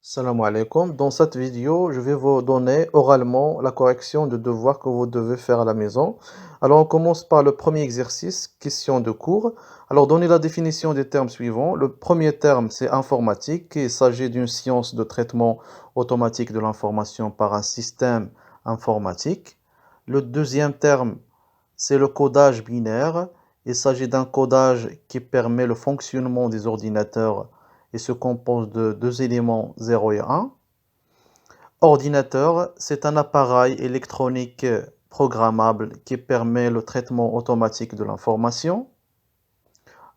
Salam alaikum. Dans cette vidéo, je vais vous donner oralement la correction de devoirs que vous devez faire à la maison. Alors, on commence par le premier exercice, question de cours. Alors, donnez la définition des termes suivants. Le premier terme, c'est informatique. Il s'agit d'une science de traitement automatique de l'information par un système informatique. Le deuxième terme, c'est le codage binaire. Il s'agit d'un codage qui permet le fonctionnement des ordinateurs et se compose de deux éléments 0 et 1. Ordinateur, c'est un appareil électronique programmable qui permet le traitement automatique de l'information.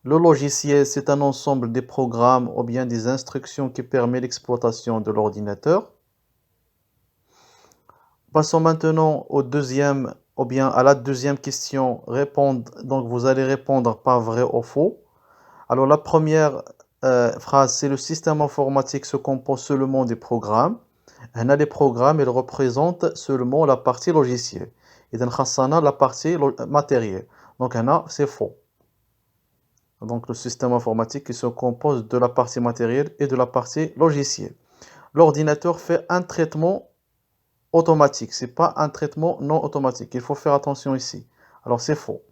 Le logiciel, c'est un ensemble des programmes ou bien des instructions qui permet l'exploitation de l'ordinateur. Passons maintenant au deuxième, ou bien à la deuxième question. Donc vous allez répondre par vrai ou faux. Alors la première phrase, c'est le système informatique se compose seulement des programmes. Les programmes, ils représentent seulement la partie logicielle. Et dans la partie matérielle. Donc c'est faux. Donc le système informatique qui se compose de la partie matérielle et de la partie logicielle. L'ordinateur fait un traitement automatique. C'est pas un traitement non automatique. Il faut faire attention ici. Alors c'est faux.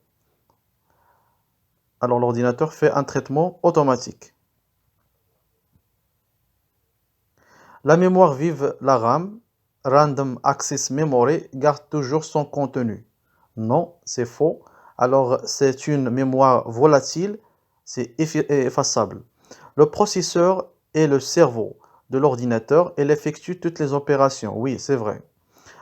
Alors l'ordinateur fait un traitement automatique. La mémoire vive, la RAM, Random Access Memory, garde toujours son contenu. Non, c'est faux. Alors, c'est une mémoire volatile, c'est effaçable. Le processeur est le cerveau de l'ordinateur, elle effectue toutes les opérations. Oui, c'est vrai.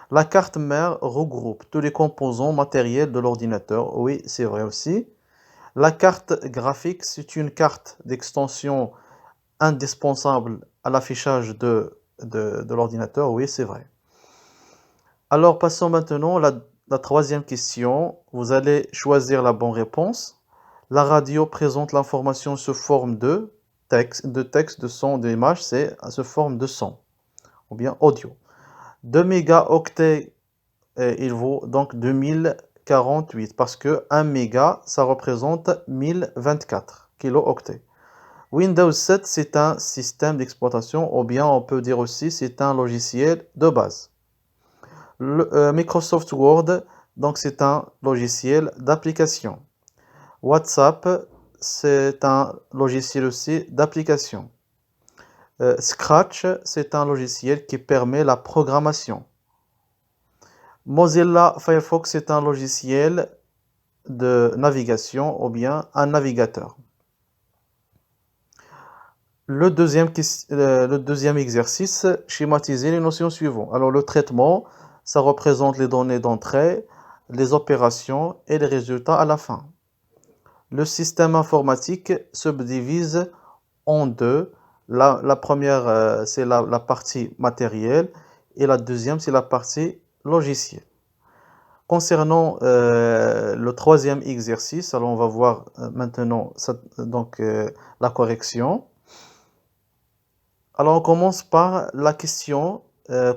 La carte mère regroupe tous les composants matériels de l'ordinateur. Oui, c'est vrai aussi. La carte graphique, c'est une carte d'extension indispensable à l'affichage de l'ordinateur. Oui, c'est vrai. Alors, passons maintenant à la troisième question. Vous allez choisir la bonne réponse. La radio présente l'information sous forme de texte, de son, d'image, c'est sous forme de son, ou bien audio. 2 mégaoctets, il vaut donc 2048, parce que 1 méga, ça représente 1024 kilooctets. Windows 7, c'est un système d'exploitation, ou bien on peut dire aussi c'est un logiciel de base. Microsoft Word, donc c'est un logiciel d'application. WhatsApp, c'est un logiciel aussi d'application. Scratch, c'est un logiciel qui permet la programmation. Mozilla Firefox, c'est un logiciel de navigation ou bien un navigateur. Le deuxième exercice, schématiser les notions suivantes. Alors le traitement, ça représente les données d'entrée, les opérations et les résultats à la fin. Le système informatique se divise en deux. La première, c'est la partie matérielle et la deuxième, c'est la partie logicielle. Concernant le troisième exercice, alors on va voir maintenant la correction. Alors on commence par la question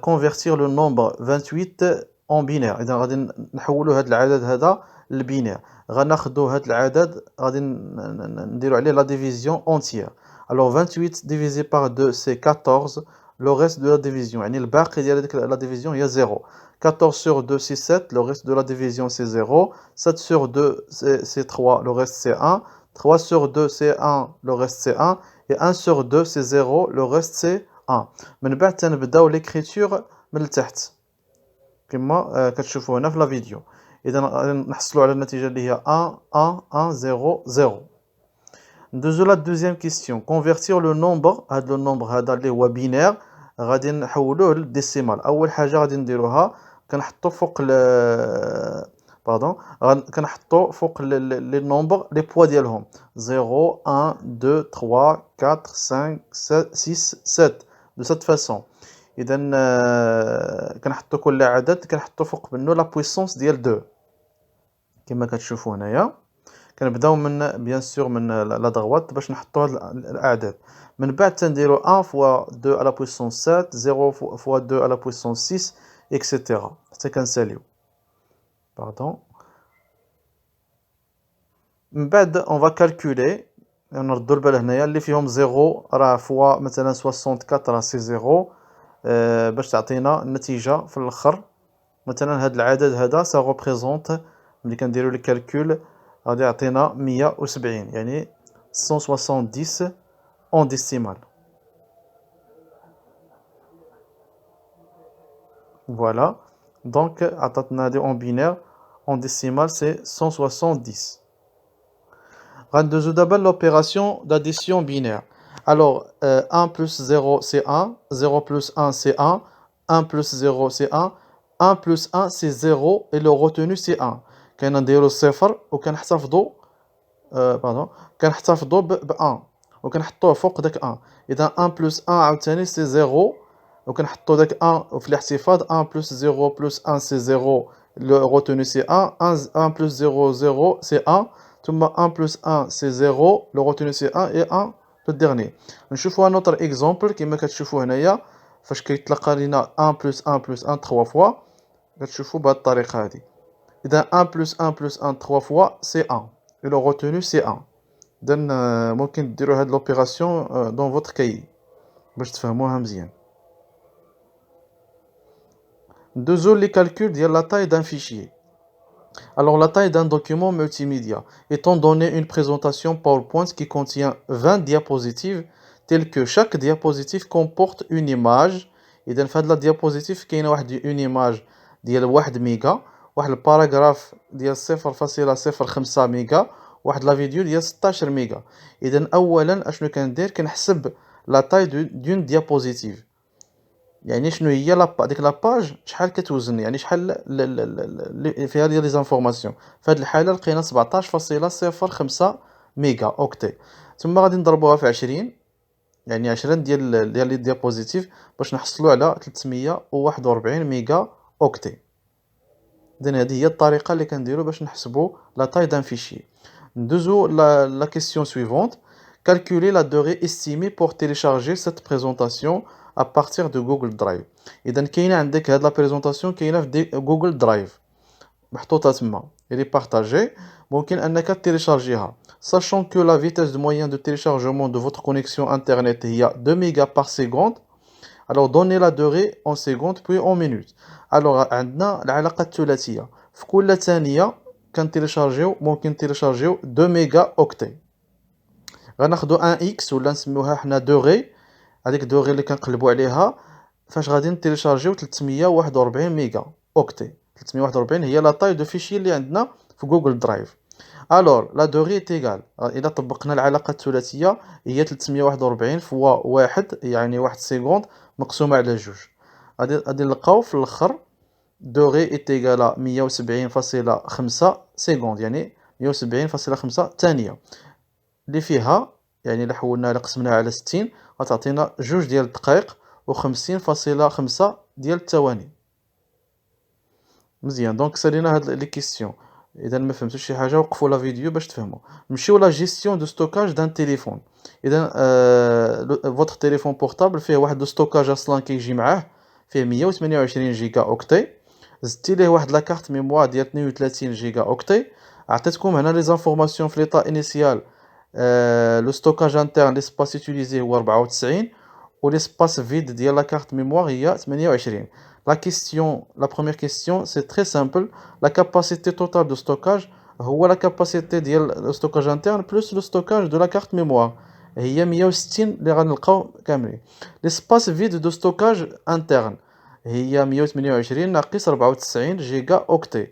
convertir le nombre 28 en binaire. إذا غادي نحولوا هذا العدد هذا للبينير. غناخذوا هذا العدد غادي نديروا عليه la division entière. Alors 28 divisé par 2 c'est 14. Le reste de la division يعني الباقي ديال هذيك la division هي 0. 14 sur 2 c'est 7, le reste de la division c'est 0. 7 sur 2 c'est 3, le reste c'est 1. 3 sur 2 c'est 1, le reste c'est 1. Et 1 sur 2 c'est 0, le reste c'est 1. من بعد تنبداو l'écriture من التحت كما كتشوفوا هنا في لا فيديو. اذا نحصلوا على النتيجه اللي هي 1 1 1 0 0. ندوزو لا دوزيام كيستيون. convertir le nombre، هذا النومبر هذا اللي هو بينير غادي نحولوه للديسيمال. اول حاجه غادي نديروها كنحطوا فوق كنحطوا فوق لي نومبر لي بوا ديالهم 0 1 2 3 4 5 6 7 de cette façon. اذا كنحطوا كل عدد كنحطوا فوق منه لا بويسونس ديال 2 كما كتشوفوا هنايا. كنبداو من بيان سور من لا دغوات باش نحطوا هاد الاعداد. من بعد تنديروا 1 فوا 2 على بويسونس 7 0 فوا 2 على بويسونس 6 اكسيتيرا حتى كنساليو. باردون. من بعد on va calculer نردو البال هنايا اللي فيهم زيرو راه فوا مثلا 64 راه سي زيرو، باش تعطينا النتيجة في الآخر. مثلا هاد العدد هذا سا ريبريزونت، ملي كنديرو لي كالكول غادي يعطينا 170، يعني 170 اون ديسيمال. فوالا دونك عطاتنا هادي اون بينير، اون ديسيمال سي 170. غندوزو دابا l'opération d'addition binaire. Alors, 1 plus 0 c'est 1, 0 plus 1 c'est 1, 1 plus 0 c'est 1, 1 plus 1 c'est 0 et le retenu c'est 1. كنديرو الصفر وكنحتفظوا باردون كنحتفظوا ب 1 وكنحطوه فوق داك 1. اذا 1 plus 1 عاوتاني سي 0 وكنحطوا داك 1 في الاحتفاظ. 1 plus 0 plus 1 c'est 0, le retenu c'est 1. 1 plus 0 0 c'est 1. ثم 1 plus 1 c'est 0, le retenu c'est 1 et 1 le dernier. نشوفوا un autre exemple كما كتشوفوا هنايا فاش كيتلقى لينا 1 plus 1 plus 1 3 fois كتشوفوا بهذه الطريقه هذه. اذا 1 plus 1 plus 1 3 fois c'est 1 et le retenu c'est 1. اذا ممكن ديروا هذه l'opération dans votre cahier باش تفهموها مزيان. ندوزو les calculs ديال la taille d'un fichier. Alors, la taille d'un document multimédia. Étant donné une présentation PowerPoint qui contient 20 diapositives, telles que chaque diapositive comporte une image. إذا في هاد la diapositive كاينة une image ديال 1 ميجا، واحد الباراغراف ديال 0.05 ميجا، واحد لا فيديو ديال 16 ميجا. إذا أولا اشنو كندير؟ كنحسب la taille d'une diapositive. يعني شنو هي ديك لاباج شحال كتوزن، يعني شحال فيها ديال لي زانفورماسيون. في هذه الحاله لقينا 17.05 ميجا اوكتي. ثم غادي نضربوها في 20، يعني 20 ديال لي ديابوزيتيف باش نحصلوا على 341 ميجا اوكتي. اذا هذه هي الطريقه اللي كنديروا باش نحسبوا لا تاي دان فيشي. ندوزو لا كيسيون سويفونت. Calculer la durée estimée pour télécharger cette présentation à partir de Google Drive. إذا كاينة عندك هاد لا بريزونطاسيون كاينة في جوجل درايف محطوطة تما، اللي بارطاجي ممكن أنك تيليشارجيها. Sachant que la vitesse de moyenne de téléchargement de votre connexion internet هي 2 mégas par seconde. Alors donnez la durée en secondes puis en minutes. Alors عندنا العلاقة الثلاثية، في كل ثانية كنتيليشارجيو ممكن تيليشارجيو 2 ميجا اوكتي. غناخدو 1 اكس ولا نسميوها حنا دوغي، هذيك دوغي اللي كنقلبوا عليها فاش غادي نتيليشارجيو 341 ميجا اوكتي. 341 هي لا طاي دو فيشي اللي عندنا في جوجل درايف. الور لا دوغي تيغال، الا طبقنا العلاقه الثلاثيه هي 341 فوا 1 يعني 1 سكوند مقسومه على 2. غادي نلقاو في الاخر دوغي تيغال 170.5 سكوند، يعني 170.5 ثانيه، اللي فيها يعني الا حولناها الا قسمناها على 60 غتعطينا 2 ديال الدقائق و50.5 ديال الثواني. مزيان دونك سالينا هاد لي كيسيون. اذا ما فهمتوش شي حاجه وقفوا لا فيديو باش تفهموا. نمشيو لا جيستيون دو ستوكاج دان تيليفون. اذا فوتر تيليفون بورطابل فيه واحد لو ستوكاج اصلا كيجي معاه فيه 128 جيجا اوكتي، زدتي ليه واحد لا كارت ميموار ديال 32 جيجا اوكتي. عطيتكم هنا لي زانفورماسيون في ليطا انيسيال. لو ستوكاج انترن ليسباس يوتيليزي هو 94 و ليسباس فيد ديال لا كارت ميموار هي 28. La première question, c'est très simple. La capacité totale de stockage هو la capacité ديال le stockage interne plus le stockage de la carte mémoire. هي 160 اللي غنلقاو كاملين. L'espace vide de stockage interne هي 128 ناقص 94 جيجا اوكتي،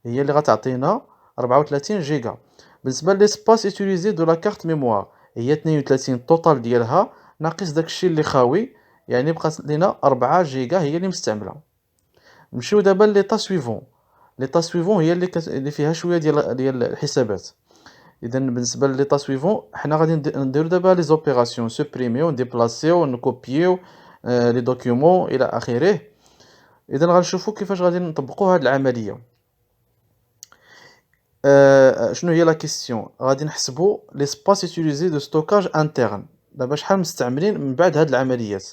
هي اللي غتعطينا 34 جيجا. بالنسبة للسباس utilisé de la carte mémoire هي 32 التوتال ديالها ناقص داكشي اللي خاوي، يعني بقات لينا 4 جيجا هي اللي مستعمله. نمشيو دابا ليطا سويفون. ليطا سويفون هي اللي فيها شويه ديال الحسابات. اذا بالنسبه ليطا سويفون حنا غادي نديرو دابا لي زوبيراسيون سوبريميو نديبلاسيو نكوبيو لي دوكيومون الى اخره. اذا غنشوفوا كيفاش غادي نطبقوا هذه العمليه. شنو هي لا كيسيون؟ غادي نحسبوا لي سباس يوتيليزي دو ستوكاج انترن. دابا شحال مستعملين من بعد هاد العمليات.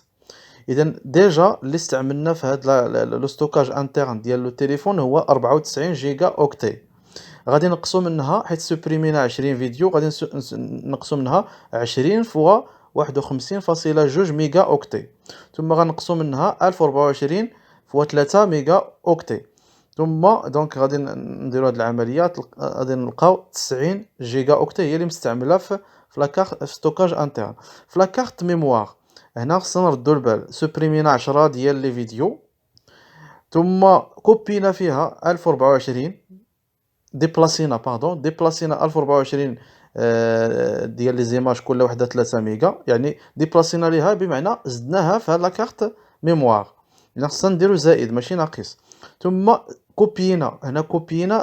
اذا ديجا اللي استعملنا في هاد لو ستوكاج انترن ديال لو تليفون هو 94 جيجا اوكتي. غادي نقصوا منها حيت سوبريمينا 20 فيديو، غادي نقصوا منها 20 فوا 51.2 ميغا اوكتي، ثم غنقصوا منها 1024 فوا 3 ميغا اوكتي، ثم دونك غادي نديرو هاد العملية غادي نلقاو 90 جيجا اوكتي هي اللي مستعملة في لاكارت في ستوكاج انترن. في لاكارت ميموار هنا خصنا نردو البال، سوبريمينا 10 ديال لي فيديو، ثم كوبينا فيها 1024 ديبلاسينا 1024 ديال لي زيماج كل وحده 3 ميغا، يعني ديبلاسينا ليها بمعنى زدناها في هاد لاكارت ميموار، يعني خصنا نديرو زائد ماشي ناقص. ثم كوبينا هنا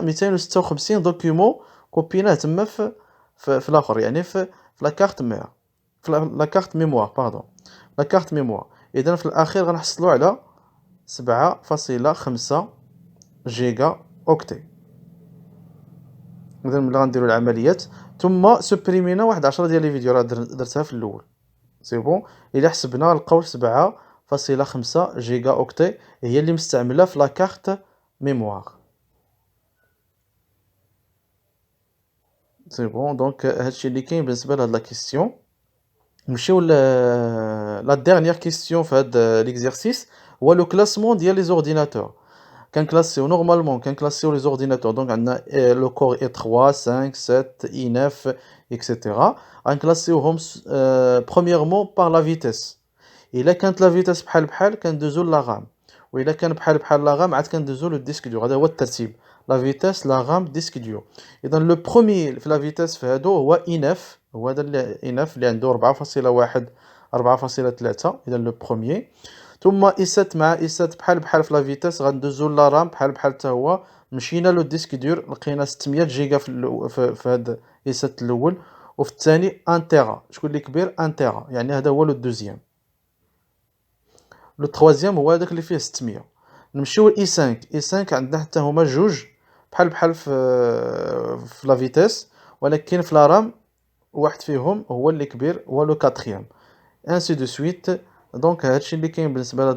256 دوكيومون كوبيناه تما في الاخر، يعني في لاكارت مير في لاكارت ميموار لاكارت ميموار. اذا في الاخير غنحصلوا على 7.5 جيجا اوكتي. اذا ملي غنديروا العمليات ثم سوبريمينا واحد 10 ديال لي فيديو راه درتها في الاول سي بون، الا حسبنا لقاو 7.5 جيجا اوكتي هي اللي مستعمله في لاكارت ميموار سي بون. دونك هادشي اللي كاين بالنسبه لهاد لا كيسيون. نمشيو لا ديرنيير كيسيون في هاد ليكزارسيس، هو لو كلاسمون ديال لي زورديناتور. كنكلاسيو نورمالمون كنكلاسيو لي زورديناتور، دونك عندنا لو كور اي 3 5 7 اي 9 اكسيتيرا. غنكلاسيوهم برومييرمون بار لا فيتيس، الا كانت لا فيتيس بحال كندوزو لا غام، والا كان بحال لا غام عاد كندوزو لو ديسك دور. هذا هو الترتيب، لا فيتيس لا غام ديسك دور. اذا لو بروميي في لا فيتيس في هادو هو اي 9، هو هذا اي 9 اللي عنده 4.1 4.3، اذا لو بروميي. ثم اي 7 مع اي 7 بحال في لا فيتيس غندوزو لا رام بحال حتى هو، مشينا لو ديسك دور لقينا 600 جيجا في هاد اي 7 الاول، وفي الثاني 1 تيرا. شكون اللي كبير 1 تيرا، يعني هذا هو لو دوزيام. لو تروازيام هو هذاك اللي فيه 600. نمشيو لاي 5، اي 5 عندنا حتى هما جوج بحال في لا فيتيس، ولكن في لا رام واحد فيهم هو اللي كبير، هو لو 4 انسي دو سويت. دونك هادشي اللي كاين بالنسبه